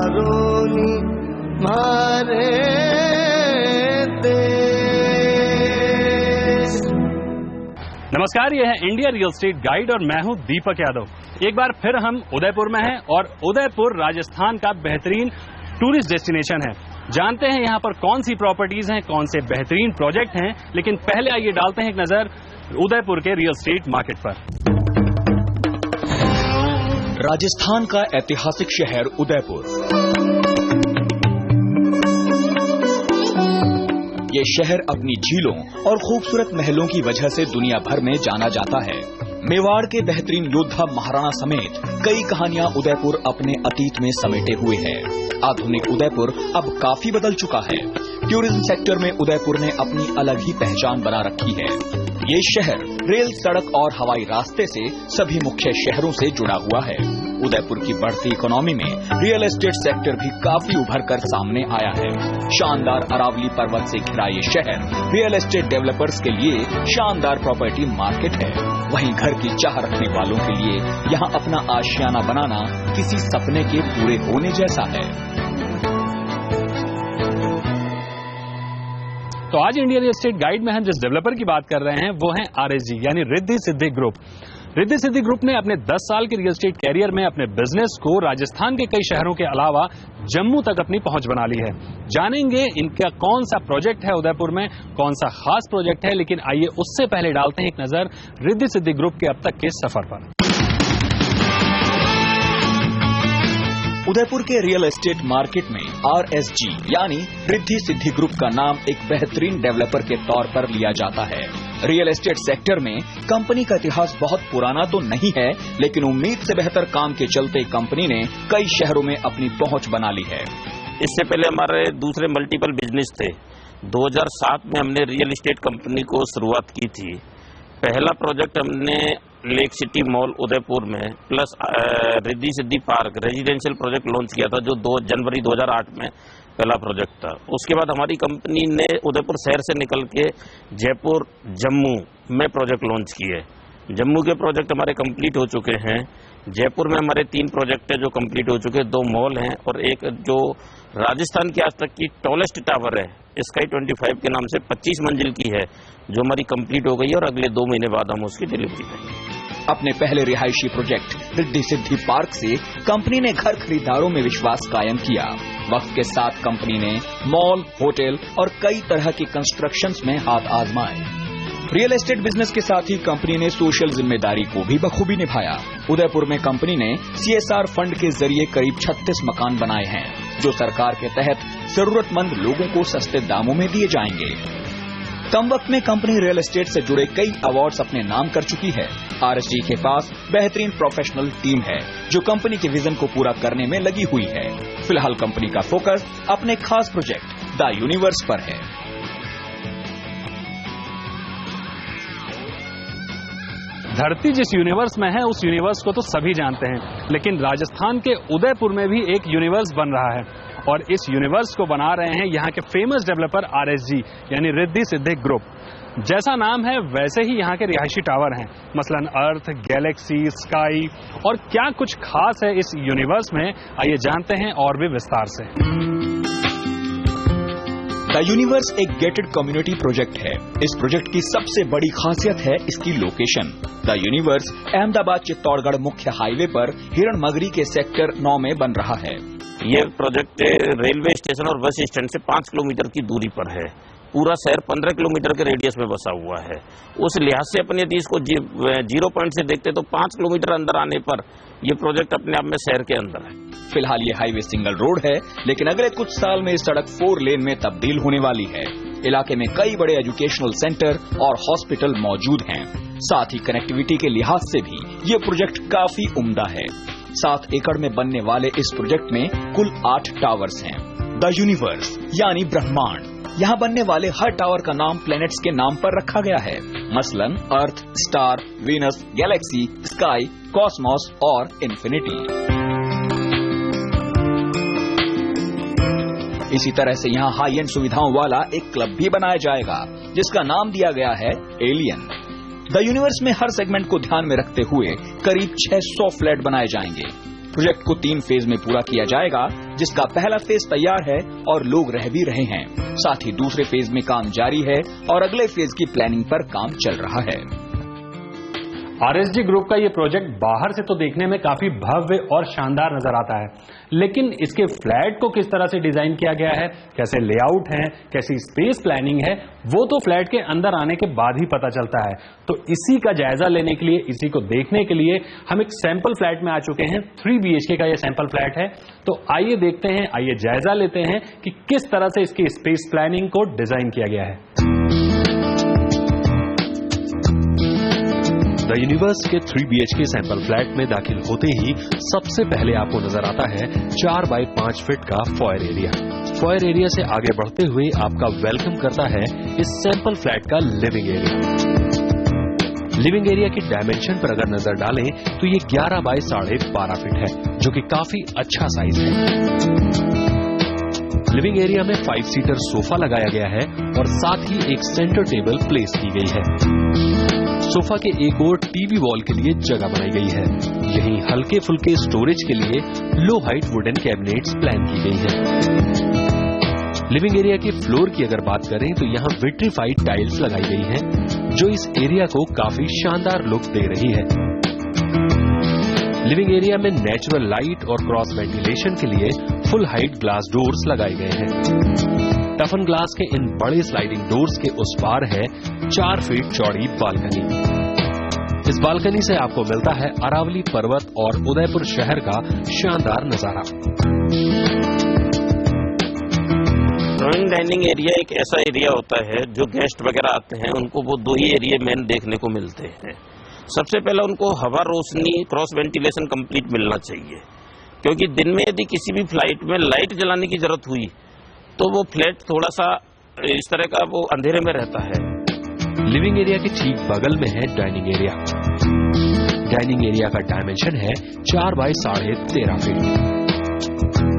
हारोनी मारे देश। नमस्कार, ये है इंडिया रियल एस्टेट गाइड और मैं हूं दीपक यादव। एक बार फिर हम उदयपुर में हैं और उदयपुर राजस्थान का बेहतरीन टूरिस्ट डेस्टिनेशन है। जानते हैं यहां पर कौन सी प्रॉपर्टीज हैं, कौन से बेहतरीन प्रोजेक्ट हैं, लेकिन पहले आइए डालते हैं एक नजर उदयपुर के रियल एस्टेट मार्केट पर। राजस्थान का ऐतिहासिक शहर उदयपुर। ये शहर अपनी झीलों और खूबसूरत महलों की वजह से दुनिया भर में जाना जाता है। मेवाड़ के बेहतरीन योद्धा महाराणा समेत कई कहानियां उदयपुर अपने अतीत में समेटे हुए है। आधुनिक उदयपुर अब काफी बदल चुका है। टूरिज्म सेक्टर में उदयपुर ने अपनी अलग ही पहचान बना रखी है। ये शहर रेल, सड़क और हवाई रास्ते से सभी मुख्य शहरों से जुड़ा हुआ है। उदयपुर की बढ़ती इकोनॉमी में रियल एस्टेट सेक्टर भी काफी उभर कर सामने आया है। शानदार अरावली पर्वत से घिरा ये शहर रियल एस्टेट डेवलपर्स के लिए शानदार प्रॉपर्टी मार्केट है। वहीं घर की चाह रखने वालों के लिए यहाँ अपना आशियाना बनाना किसी सपने के पूरे होने जैसा है। तो आज इंडिया रियल एस्टेट गाइड में हम जिस डेवलपर की बात कर रहे हैं वो है RSG यानी रिद्धि सिद्धि ग्रुप। रिद्धि सिद्धि ग्रुप ने अपने 10 साल के रियल एस्टेट कैरियर में अपने बिजनेस को राजस्थान के कई शहरों के अलावा जम्मू तक अपनी पहुंच बना ली है। जानेंगे इनका कौन सा प्रोजेक्ट है उदयपुर में, कौन सा खास प्रोजेक्ट है, लेकिन आइए उससे पहले डालते हैं एक नजर रिद्धि सिद्धि ग्रुप के अब तक के सफर पर। उदयपुर के रियल एस्टेट मार्केट में RSG यानी रिद्धि सिद्धि ग्रुप का नाम एक बेहतरीन डेवलपर के तौर पर लिया जाता है। रियल एस्टेट सेक्टर में कंपनी का इतिहास बहुत पुराना तो नहीं है, लेकिन उम्मीद से बेहतर काम के चलते कंपनी ने कई शहरों में अपनी पहुंच बना ली है। इससे पहले हमारे दूसरे मल्टीपल बिजनेस थे। 2007 में हमने रियल एस्टेट कंपनी को शुरुआत की थी। पहला प्रोजेक्ट हमने लेक सिटी मॉल उदयपुर में plus Riddhi Siddhi park residential project launch किया था, जो 2 जनवरी 2008 में पहला प्रोजेक्ट था। उसके बाद हमारी कंपनी ने उदयपुर शहर से निकल के जयपुर, जम्मू में प्रोजेक्ट लॉन्च किए। जम्मू के प्रोजेक्ट हमारे कंप्लीट हो चुके हैं। जयपुर में हमारे 3 प्रोजेक्ट है जो कंप्लीट हो चुके हैं, 2 मॉल हैं और एक जो राजस्थान की आज तक की टॉलेस्ट टावर है स्काई 25 के नाम से 25 मंजिल की है, जो हमारी कंप्लीट हो गई है और अगले 2 महीने बाद हम उसकी डिलीवरी देंगे। अपने पहले रिहायशी प्रोजेक्ट रिद्धि सिद्धि पार्क से कंपनी ने घर खरीदारों में विश्वास कायम किया। वक्त के साथ कंपनी ने मॉल, होटल और कई तरह के कंस्ट्रक्शंस में हाथ आजमाए। रियल एस्टेट बिजनेस के साथ ही कंपनी ने सोशल जिम्मेदारी को भी बखूबी निभाया। उदयपुर में कंपनी ने CSR फंड के जरिए करीब 36 मकान बनाए हैं, जो सरकार के तहत जरूरतमंद लोगों को सस्ते दामों में दिए जाएंगे। कम वक्त में कंपनी रियल एस्टेट से जुड़े कई अवार्ड्स अपने नाम कर चुकी है। RSG के पास बेहतरीन प्रोफेशनल टीम है जो कंपनी के विजन को पूरा करने में लगी हुई है। फिलहाल कंपनी का फोकस अपने खास प्रोजेक्ट द यूनिवर्स पर है। धरती जिस यूनिवर्स में है उस यूनिवर्स को तो सभी जानते हैं, लेकिन राजस्थान के उदयपुर में भी एक यूनिवर्स बन रहा है और इस यूनिवर्स को बना रहे हैं यहाँ के फेमस डेवलपर RSG यानी रिद्धि सिद्धि ग्रुप। जैसा नाम है वैसे ही यहाँ के रिहायशी टावर हैं, मसलन अर्थ, गैलेक्सी, स्काई, और क्या कुछ खास है इस यूनिवर्स में, आइए जानते हैं और भी विस्तार से। द यूनिवर्स एक गेटेड कम्युनिटी प्रोजेक्ट है। इस प्रोजेक्ट की सबसे बड़ी खासियत है इसकी location. The universe Ahmedabad Chittorgarh मुख्य हाईवे पर हिरणमगरी के सेक्टर 9 में बन रहा है। ये प्रोजेक्ट रेलवे स्टेशन और बस स्टैंड से 5 किलोमीटर की दूरी पर है। पूरा शहर 15 किलोमीटर के रेडियस में बसा हुआ है। उस लिहाज से अपने यदि इसको 0 पॉइंट से देखते तो 5 किलोमीटर अंदर आने पर ये प्रोजेक्ट अपने आप में शहर के अंदर है। फिलहाल ये हाईवे सिंगल रोड है, लेकिन अगले कुछ साल में इस सड़क 4 लेन में तब्दील होने वाली है। इलाके में कई बड़े एजुकेशनल सेंटर और हॉस्पिटल मौजूद हैं। साथ ही कनेक्टिविटी के लिहाज से भी ये प्रोजेक्ट काफी उम्दा है। 7 एकड़ में बनने वाले इस प्रोजेक्ट में कुल 8 टावर्स हैं। द यूनिवर्स यानी ब्रह्मांड। यहाँ बनने वाले हर टावर का नाम प्लैनेट्स के नाम पर रखा गया है, मसलन earth, star, Venus, galaxy, sky, cosmos और इन्फिनिटी। इसी तरह से यहाँ हाई एंड सुविधाओं वाला एक क्लब भी बनाया जाएगा जिसका नाम दिया गया है एलियन। द यूनिवर्स में हर सेगमेंट को ध्यान में रखते हुए करीब 600 फ्लैट बनाए जाएंगे। प्रोजेक्ट को 3 फेज में पूरा किया जाएगा, जिसका पहला फेज तैयार है और लोग रह भी रहे हैं। साथ ही दूसरे फेज में काम जारी है और अगले फेज की प्लानिंग पर काम चल रहा है। आरएसजी ग्रुप का ये प्रोजेक्ट बाहर से तो देखने में काफी भव्य और शानदार नजर आता है, लेकिन इसके फ्लैट को किस तरह से डिजाइन किया गया है, कैसे लेआउट है, कैसी स्पेस प्लानिंग है, वो तो फ्लैट के अंदर आने के बाद ही पता चलता है। तो इसी का जायजा लेने के लिए, इसी को देखने के लिए हम एक सैंपल फ्लैट में आ चुके हैं। 3 BHK का ये सैंपल फ्लैट है। तो आइए देखते हैं, आइए जायजा लेते हैं कि किस तरह से इसकी स्पेस प्लानिंग को डिजाइन किया गया है। द यूनिवर्स के 3 BHK सैंपल फ्लैट में दाखिल होते ही सबसे पहले आपको नजर आता है 4 बाय 5 फीट का फॉयर एरिया। फॉयर एरिया से आगे बढ़ते हुए आपका वेलकम करता है इस सैंपल फ्लैट का लिविंग एरिया। लिविंग एरिया की डायमेंशन पर अगर नजर डालें तो ये 11 बाय 12.5 फीट है, जो कि काफी अच्छा साइज है। लिविंग एरिया में 5 सीटर सोफा लगाया गया है और साथ ही एक सेंटर टेबल प्लेस की गई है। सोफा के एक और टीवी वॉल के लिए जगह बनाई गई है। यहीं हल्के फुल्के स्टोरेज के लिए लो हाइट वुडन कैबिनेट्स प्लान की गई हैं। लिविंग एरिया के फ्लोर की अगर बात करें तो यहाँ विट्रीफाइड टाइल्स लगाई गई हैं, जो इस एरिया को काफी शानदार लुक दे रही है। लिविंग एरिया में नेचुरल लाइट और क्रॉस वेंटिलेशन के लिए फुल हाइट ग्लास डोर्स लगाए गए हैं। टफन ग्लास के इन बड़े स्लाइडिंग डोर्स के उस पार है 4 फीट चौड़ी बालकनी। इस बालकनी से आपको मिलता है अरावली पर्वत और उदयपुर शहर का शानदार नजारा। ड्राइंग डाइनिंग एरिया एक ऐसा एरिया होता है जो गेस्ट वगैरह आते हैं, उनको वो 2 ही एरिया मेन देखने को मिलते हैं। सबसे पहले उनको हवा, रोशनी, क्रॉस वेंटिलेशन कंप्लीट मिलना चाहिए, क्योंकि दिन में यदि किसी भी फ्लाइट में लाइट जलाने की जरूरत हुई तो वो फ्लैट थोड़ा सा इस तरह का वो अंधेरे में रहता है। लिविंग एरिया के ठीक बगल में है डाइनिंग एरिया। डाइनिंग एरिया का डायमेंशन है 4 बाय 13.5 फीट।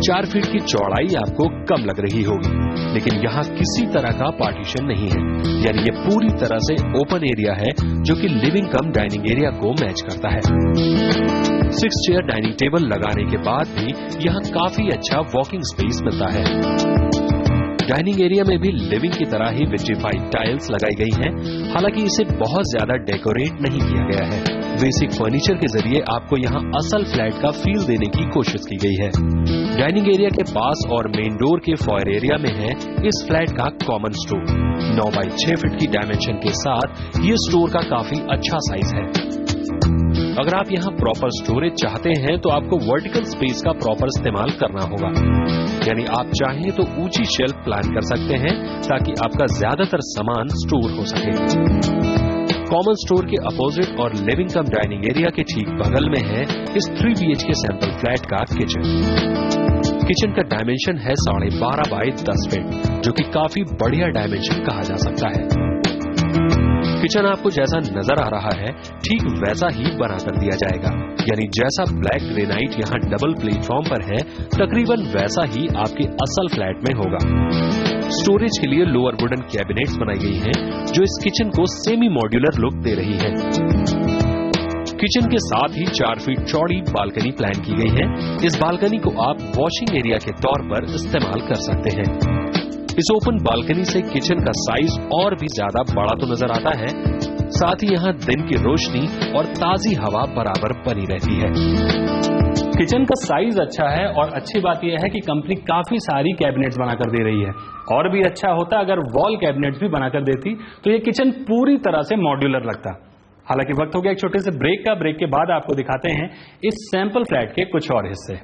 4 फीट की चौड़ाई आपको कम लग रही होगी, लेकिन यहाँ किसी तरह का पार्टीशन नहीं है, यानी ये पूरी तरह से ओपन एरिया है जो कि लिविंग कम डाइनिंग एरिया को मैच करता है। 6 चेयर डाइनिंग टेबल लगाने के बाद भी यहाँ काफी अच्छा वॉकिंग स्पेस मिलता है। डाइनिंग एरिया में भी लिविंग की तरह ही विट्रीफाइड टाइल्स लगाई गई हैं, हालांकि इसे बहुत ज्यादा डेकोरेट नहीं किया गया है। बेसिक फर्नीचर के जरिए आपको यहाँ असल फ्लैट का फील देने की कोशिश की गई है। डाइनिंग एरिया के पास और मेन डोर के फॉयर एरिया में है इस फ्लैट का कॉमन स्टोर। 9 बाय 6 फीट की डायमेंशन के साथ ये स्टोर का काफी अच्छा साइज है। अगर आप यहाँ प्रॉपर स्टोरेज चाहते हैं तो आपको वर्टिकल स्पेस का प्रॉपर इस्तेमाल करना होगा, यानी आप चाहें तो ऊंची शेल्फ प्लान कर सकते हैं ताकि आपका ज्यादातर सामान स्टोर हो सके। कॉमन स्टोर के अपोजिट और लिविंग कम डाइनिंग एरिया के ठीक बगल में है इस 3 BHK सैंपल फ्लैट का किचन। किचन का डायमेंशन है 12.5 बाय 10 फीट, जो कि काफी बढ़िया डायमेंशन कहा जा सकता है। किचन आपको जैसा नजर आ रहा है ठीक वैसा ही बना कर दिया जाएगा, यानी जैसा ब्लैक ग्रेनाइट यहाँ डबल प्लेटफॉर्म पर है तकरीबन वैसा ही आपके असल फ्लैट में होगा। स्टोरेज के लिए लोअर वुडन कैबिनेट्स बनाई गई हैं, जो इस किचन को सेमी मॉड्यूलर लुक दे रही है। किचन के साथ ही 4 फीट चौड़ी बालकनी प्लान की गई है। इस बालकनी को आप वॉशिंग एरिया के तौर पर इस्तेमाल कर सकते हैं। इस ओपन बालकनी से किचन का साइज और भी ज्यादा बड़ा तो नजर आता है, साथ ही यहाँ दिन की रोशनी और ताजी हवा बराबर बनी रहती है। किचन का साइज अच्छा है और अच्छी बात यह है कि कंपनी काफी सारी कैबिनेट्स बनाकर दे रही है। और भी अच्छा होता अगर वॉल कैबिनेट्स भी बनाकर देती तो ये किचन पूरी तरह से मॉड्यूलर लगता। हालांकि वक्त हो गया एक छोटे से ब्रेक का। ब्रेक के बाद आपको दिखाते हैं इस सैंपल फ्लैट के कुछ और हिस्से।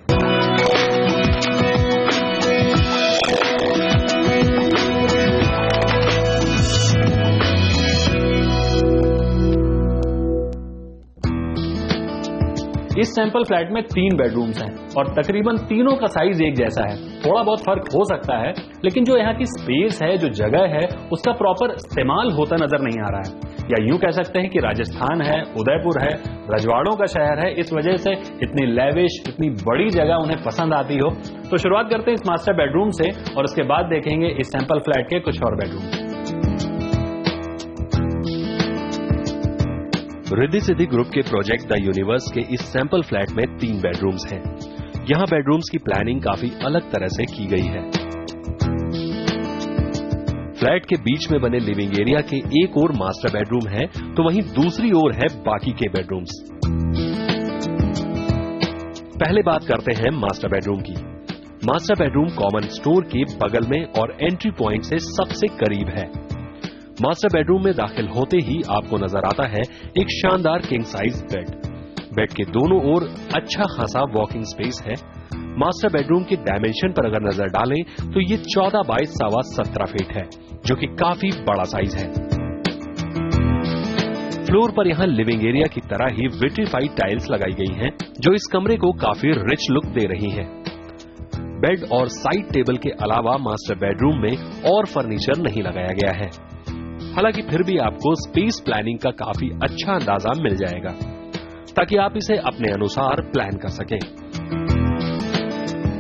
इस सैंपल फ्लैट में 3 बेडरूम्स हैं और तकरीबन तीनों का साइज एक जैसा है। थोड़ा बहुत फर्क हो सकता है, लेकिन जो यहाँ की स्पेस है, जो जगह है, उसका प्रॉपर इस्तेमाल होता नजर नहीं आ रहा है। या यूं कह सकते हैं कि राजस्थान है, उदयपुर है, रजवाड़ों का शहर है, इस वजह से इतनी लेविश, इतनी बड़ी जगह उन्हें पसंद आती हो। तो शुरुआत करते हैं इस मास्टर बेडरूम से और उसके बाद देखेंगे इस सैंपल फ्लैट के कुछ और बेडरूम। रिद्धि सिद्धि ग्रुप के प्रोजेक्ट द यूनिवर्स के इस सैंपल फ्लैट में 3 बेडरूम्स हैं। यहाँ बेडरूम्स की प्लानिंग काफी अलग तरह से की गई है। फ्लैट के बीच में बने लिविंग एरिया के एक ओर मास्टर बेडरूम है, तो वहीं दूसरी ओर है बाकी के बेडरूम्स। पहले बात करते हैं मास्टर बेडरूम की। मास्टर बेडरूम कॉमन स्टोर के बगल में और एंट्री पॉइंट से सबसे करीब है। मास्टर बेडरूम में दाखिल होते ही आपको नजर आता है एक शानदार किंग साइज बेड। बेड के दोनों ओर अच्छा खासा वॉकिंग स्पेस है। मास्टर बेडरूम के डायमेंशन पर अगर नजर डालें तो ये 14 बाय 17.25 फीट है, जो कि काफी बड़ा साइज है। फ्लोर पर यहां लिविंग एरिया की तरह ही विट्रीफाइड टाइल्स लगाई गई हैं, जो इस कमरे को काफी रिच लुक दे रही हैं। बेड और साइड टेबल के अलावा मास्टर बेडरूम में और फर्नीचर नहीं लगाया गया है। हालांकि फिर भी आपको स्पेस प्लानिंग का काफी अच्छा अंदाजा मिल जाएगा, ताकि आप इसे अपने अनुसार प्लान कर सकें।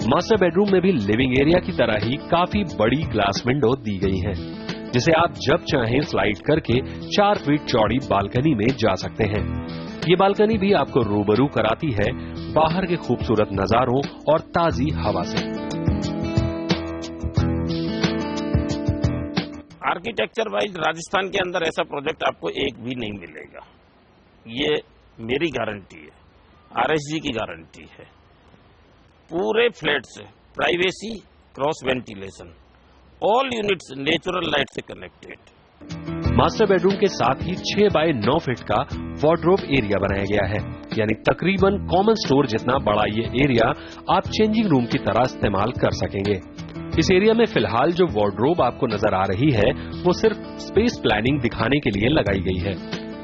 मास्टर बेडरूम में भी लिविंग एरिया की तरह ही काफी बड़ी ग्लास विंडो दी गई है, जिसे आप जब चाहें स्लाइड करके 4 फीट चौड़ी बालकनी में जा सकते हैं। ये बालकनी भी आपको रूबरू कराती है बाहर के खूबसूरत नजारों और ताजी हवा से। आर्किटेक्चर वाइज राजस्थान के अंदर ऐसा प्रोजेक्ट आपको एक भी नहीं मिलेगा, ये मेरी गारंटी है, आरएसजी की गारंटी है। पूरे फ्लैट से privacy, cross ventilation, all units natural light से कनेक्टेड। मास्टर बेडरूम के साथ ही 6 बाय 9 फीट का वार्डरोब एरिया बनाया गया है, यानी तकरीबन कॉमन स्टोर जितना बड़ा ये एरिया आप चेंजिंग रूम की तरह इस्तेमाल कर सकेंगे। इस एरिया में फिलहाल जो वार्डरोब आपको नजर आ रही है वो सिर्फ स्पेस प्लानिंग दिखाने के लिए लगाई गई है।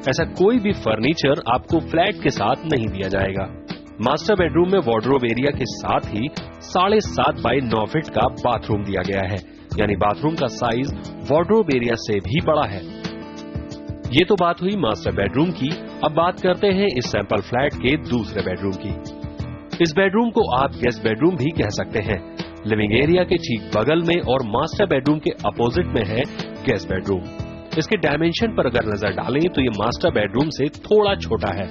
ऐसा कोई भी फर्नीचर आपको फ्लैट के साथ नहीं दिया जाएगा। मास्टर बेडरूम में वार्डरोब एरिया के साथ ही 7.5 बाय 9 फीट का बाथरूम दिया गया है, यानी बाथरूम का साइज वार्डरोब एरिया से भी बड़ा है। ये तो बात हुई मास्टर बेडरूम की। अब बात करते हैं इस सैंपल फ्लैट के दूसरे बेडरूम की। इस बेडरूम को आप गेस्ट बेडरूम भी कह सकते हैं। लिविंग एरिया के ठीक बगल में और मास्टर बेडरूम के अपोजिट में है गेस्ट बेडरूम। इसके डायमेंशन पर अगर नजर डालें तो ये मास्टर बेडरूम से थोड़ा छोटा है,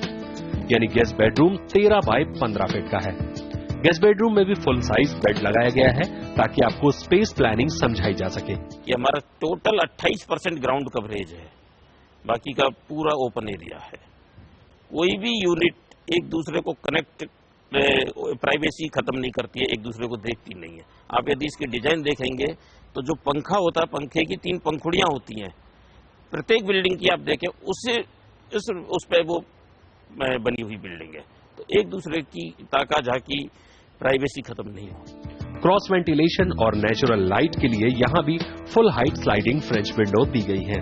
यानी गेस्ट बेडरूम 13 बाय 15 फीट का है। गेस्ट बेडरूम में भी फुल साइज बेड लगाया गया है, ताकि आपको स्पेस प्लानिंग समझाई जा सके। ये हमारा टोटल 28% ग्राउंड कवरेज है, बाकी का पूरा ओपन एरिया है। कोई भी यूनिट एक दूसरे को कनेक्ट, प्राइवेसी खत्म नहीं करती है, एक दूसरे को देखती नहीं है। आप यदि इसकी डिजाइन देखेंगे तो जो पंखा होता है, पंखे की 3 पंखुड़ियां होती हैं प्रत्येक बिल्डिंग की, आप देखें उससे उस पे वो बनी हुई बिल्डिंग है, तो एक दूसरे की ताका झाकी प्राइवेसी खत्म नहीं हो। क्रॉस वेंटिलेशन और नेचुरल लाइट के लिए यहाँ भी full height sliding French window दी गई है।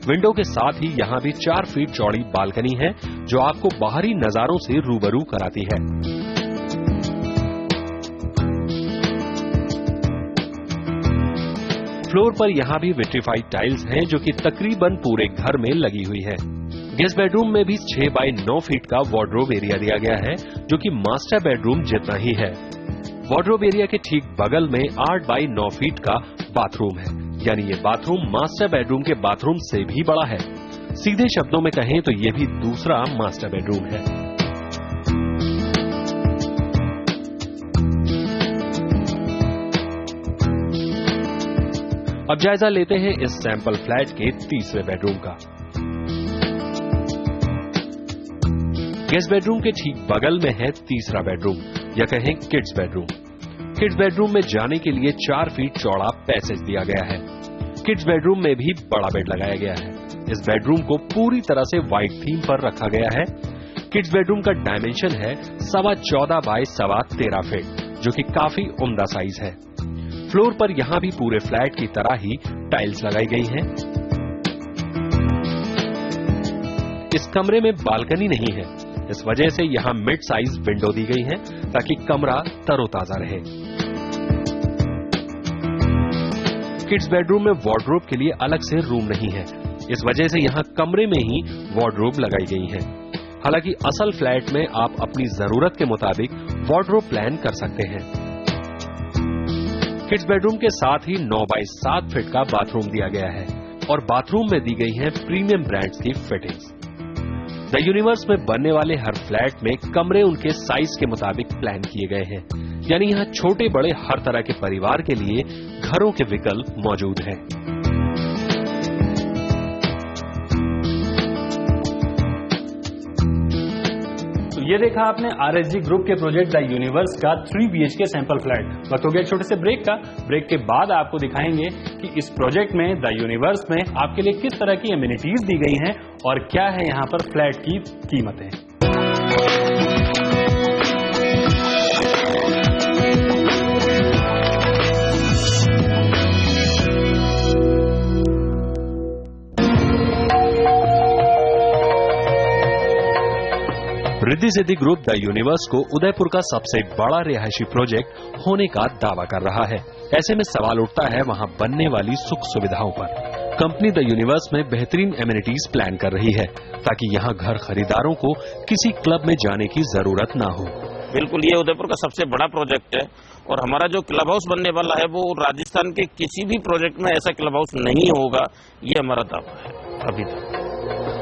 विंडो के साथ ही यहाँ भी 4 फीट चौड़ी बालकनी है, जो आपको बाहरी नजारों से रूबरू कराती है। फ्लोर पर यहाँ भी विट्रीफाइड टाइल्स हैं, जो कि तकरीबन पूरे घर में लगी हुई है। गेस्ट बेडरूम में भी 6 बाय 9 फीट का वार्डरोब एरिया दिया गया है, जो कि मास्टर बेडरूम जितना ही है। वार्डरोब एरिया के ठीक बगल में 8 बाय 9 फीट का बाथरूम है, यानी ये बाथरूम मास्टर बेडरूम के बाथरूम से भी बड़ा है। सीधे शब्दों में कहें तो ये भी दूसरा मास्टर बेडरूम है। अब जायजा लेते हैं इस सैंपल फ्लैट के तीसरे बेडरूम का। गेस्ट बेडरूम के ठीक बगल में है तीसरा बेडरूम, या कहें किड्स बेडरूम। किड्स बेडरूम में जाने के लिए 4 फीट चौड़ा पैसेज दिया गया है। किड्स बेडरूम में भी बड़ा बेड लगाया गया है। इस बेडरूम को पूरी तरह से व्हाइट थीम पर रखा गया है। किड्स बेडरूम का डायमेंशन है 14.25 बाय 13.25 फीट, जो कि काफी उम्दा साइज है। फ्लोर पर यहां भी पूरे फ्लैट की तरह ही टाइल्स लगाई गई हैं। इस कमरे में बालकनी नहीं है, इस वजह से यहां मिड साइज विंडो दी गई है, ताकि कमरा तरोताजा रहे। किड्स बेडरूम में वार्डरोब के लिए अलग से रूम नहीं है, इस वजह से यहां कमरे में ही वार्डरोब लगाई गई है। हालांकि असल फ्लैट में आप अपनी जरूरत के मुताबिक वार्डरोब प्लान कर सकते हैं। किड्स बेडरूम के साथ ही 9 बाय 7 फीट का बाथरूम दिया गया है, और बाथरूम में दी गई है प्रीमियम ब्रांड्स की फिटिंग्स। द यूनिवर्स में बनने वाले हर फ्लैट में कमरे उनके साइज के मुताबिक प्लान किए गए हैं, यानी यहाँ छोटे बड़े हर तरह के परिवार के लिए घरों के विकल्प मौजूद हैं। ये देखा आपने RSG ग्रुप के प्रोजेक्ट द यूनिवर्स का 3 BHK सैंपल फ्लैट। वक्त हो गया छोटे से ब्रेक का। ब्रेक के बाद आपको दिखाएंगे कि इस प्रोजेक्ट में द यूनिवर्स में आपके लिए किस तरह की एमिनिटीज दी गई हैं और क्या है यहाँ पर फ्लैट की कीमतें। Riddhi Siddhi group the universe को उदयपुर का सबसे बड़ा रिहायशी प्रोजेक्ट होने का दावा कर रहा है। ऐसे में सवाल उठता है वहां बनने वाली सुख सुविधाओं पर। कंपनी द यूनिवर्स में बेहतरीन एमिनिटीज प्लान कर रही है ताकि यहां घर खरीदारों को किसी क्लब में जाने की जरूरत न हो। बिल्कुल, ये उदयपुर का सबसे बड़ा प्रोजेक्ट है और हमारा जो क्लब हाउस बनने वाला है वो राजस्थान के किसी भी प्रोजेक्ट में ऐसा क्लब हाउस नहीं होगा, ये हमारा दावा है अभी तक।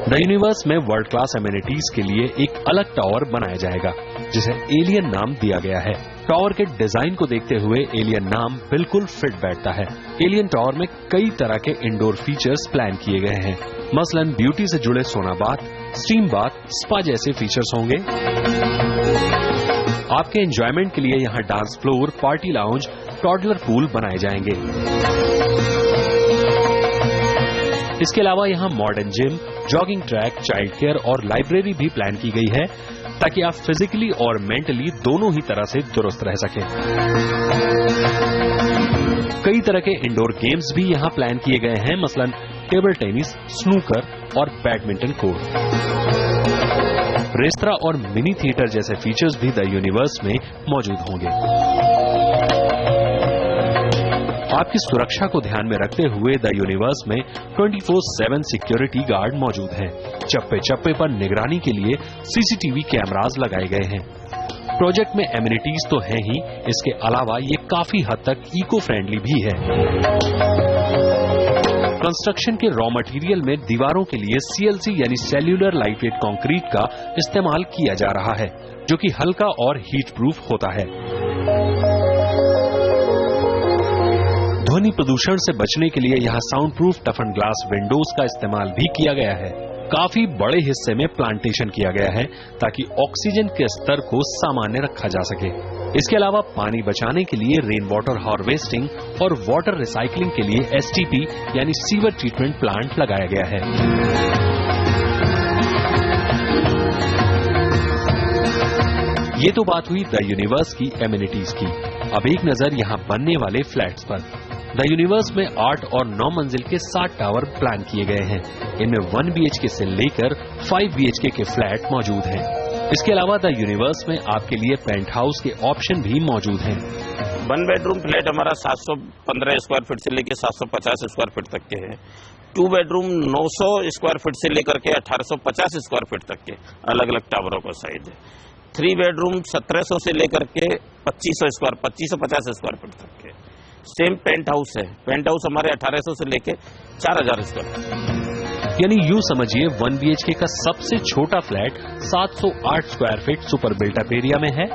द यूनिवर्स में वर्ल्ड क्लास एमिनिटीज के लिए एक अलग टावर बनाया जाएगा जिसे एलियन नाम दिया गया है। टावर के डिजाइन को देखते हुए एलियन नाम बिल्कुल फिट बैठता है। एलियन टावर में कई तरह के इंडोर फीचर्स प्लान किए गए हैं। मसलन ब्यूटी से जुड़े सोना बाथ, स्टीम बाथ, स्पा जैसे फीचर्स होंगे। आपके एंजॉयमेंट के लिए यहाँ dance floor, party lounge, toddler pool बनाए जाएंगे। इसके अलावा यहाँ modern gym, jogging track, child care और लाइब्रेरी भी प्लान की गई है ताकि आप फिजिकली और मेंटली दोनों ही तरह से दुरुस्त रह सकें। कई तरह के इंडोर गेम्स भी यहाँ प्लान किए गए हैं, मसलन टेबल टेनिस, स्नूकर और बैडमिंटन कोर्ट। रेस्तरां और मिनी थिएटर जैसे फीचर्स भी द यूनिवर्स में मौजूद होंगे। आपकी सुरक्षा को ध्यान में रखते हुए द यूनिवर्स में 24/7 सिक्योरिटी गार्ड मौजूद हैं। चप्पे चप्पे पर निगरानी के लिए CCTV कैमरास लगाए गए हैं। प्रोजेक्ट में एमिनिटीज तो हैं ही, इसके अलावा ये काफी हद तक इको फ्रेंडली भी है। कंस्ट्रक्शन के रॉ मटेरियल में दीवारों के लिए CLC यानी सेल्यूलर लाइटवेट कंक्रीट का इस्तेमाल किया जा रहा है जो कि हल्का और हीट प्रूफ होता है। ध्वनि प्रदूषण से बचने के लिए यहाँ साउंड प्रूफ टफन ग्लास विंडोज का इस्तेमाल भी किया गया है। काफी बड़े हिस्से में प्लांटेशन किया गया है ताकि ऑक्सीजन के स्तर को सामान्य रखा जा सके। इसके अलावा पानी बचाने के लिए रेन वाटर हार्वेस्टिंग और वाटर रिसाइकलिंग के लिए STP यानी सीवर ट्रीटमेंट प्लांट लगाया गया है। ये तो बात हुई द यूनिवर्स की एमिनिटीज की। अब एक नजर यहाँ बनने वाले फ्लैट्स पर। द यूनिवर्स में 8 और 9 मंजिल के 7 टावर प्लान किए गए हैं। इनमें 1 BHK से लेकर 5 BHK के फ्लैट मौजूद हैं। इसके अलावा द यूनिवर्स में आपके लिए पेंट हाउस के ऑप्शन भी मौजूद हैं। 1 बेडरूम फ्लैट हमारा 715 स्क्वायर फीट से लेकर 750 स्क्वायर फीट तक के हैं। 2 बेडरूम 900 स्क्वायर फीट से लेकर के 1850 स्क्वायर फीट तक के अलग अलग टावरों का साइज है। 3 बेडरूम 1700 से लेकर के 2550 स्क्वायर फीट तक के। सेम पेंट हाउस है। पेंट हाउस हमारे 1800 से लेके 4000 स्क्वायर फीट। यानी यूं समझिए 1 BHK का सबसे छोटा flat 708 square feet super built up area में है।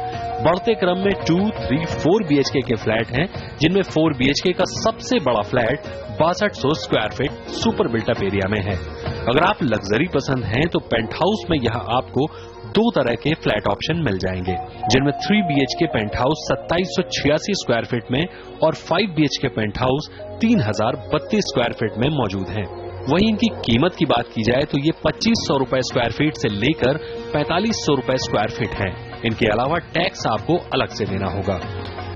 बढ़ते क्रम में 2, 3, 4 BHK के फ्लैट हैं जिनमें 4 BHK का सबसे बड़ा flat 6200 square feet super built up area में है। अगर आप लग्जरी पसंद हैं तो पेंट हाउस में यहाँ आपको 2 तरह के फ्लैट ऑप्शन मिल जाएंगे जिनमें 3 BHK penthouse 2786 square feet में और 5 BHK penthouse 3032 square feet में मौजूद हैं। वहीं इनकी कीमत की बात की जाए तो ये 2500 रुपए स्क्वायर फीट से लेकर 4500 रुपए स्क्वायर फीट हैं। इनके अलावा टैक्स आपको अलग से देना होगा।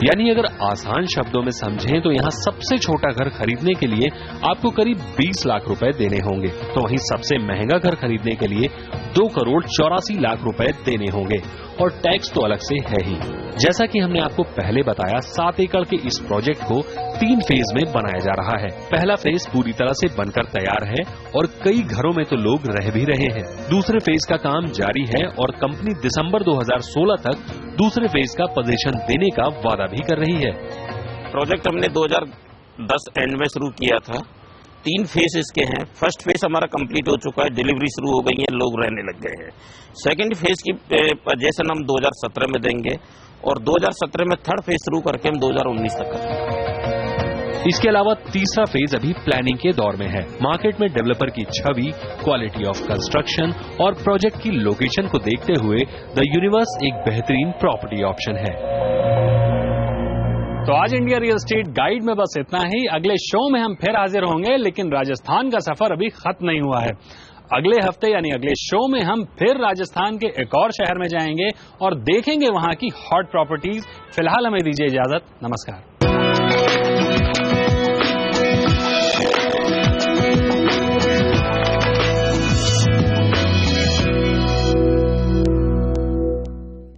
यानी अगर आसान शब्दों में समझें तो यहाँ सबसे छोटा घर खरीदने के लिए आपको करीब 20 लाख रुपए देने होंगे, तो वहीं सबसे महंगा घर खरीदने के लिए 2 करोड़ 84 लाख रुपए देने होंगे और टैक्स तो अलग से है ही। जैसा कि हमने आपको पहले बताया 7 एकड़ के इस प्रोजेक्ट को 3 फेज में बनाया जा रहा है। पहला फेज पूरी तरह से बनकर तैयार है और कई घरों में तो लोग रह भी रहे हैं। दूसरे फेज का काम जारी है और कंपनी दिसंबर 2016 तक दूसरे फेज का पोजीशन देने का वादा भी कर रही है। प्रोजेक्ट हमने 2010 एंड में शुरू किया था 3 फेस इसके हैं। फर्स्ट फेस हमारा कंप्लीट हो चुका है, डिलीवरी शुरू हो गई है, लोग रहने लग गए हैं। सेकंड फेस की पोजीशन हम 2017 में देंगे और 2017 में थर्ड फेज शुरू करके हम 2019 तक करेंगे। इसके अलावा तीसरा फेज अभी प्लानिंग के दौर में है। मार्केट में डेवलपर की छवि, क्वालिटी ऑफ कंस्ट्रक्शन और प्रोजेक्ट की लोकेशन को देखते हुए द यूनिवर्स एक बेहतरीन प्रॉपर्टी ऑप्शन है। तो आज इंडिया रियल एस्टेट गाइड में बस इतना ही। अगले शो में हम फिर हाजिर होंगे, लेकिन राजस्थान का सफर अभी खत्म नहीं हुआ है। अगले हफ्ते यानी अगले शो में हम फिर राजस्थान के एक और शहर में जाएंगे और देखेंगे वहां की हॉट प्रॉपर्टीज। फिलहाल हमें दीजिए इजाजत। नमस्कार।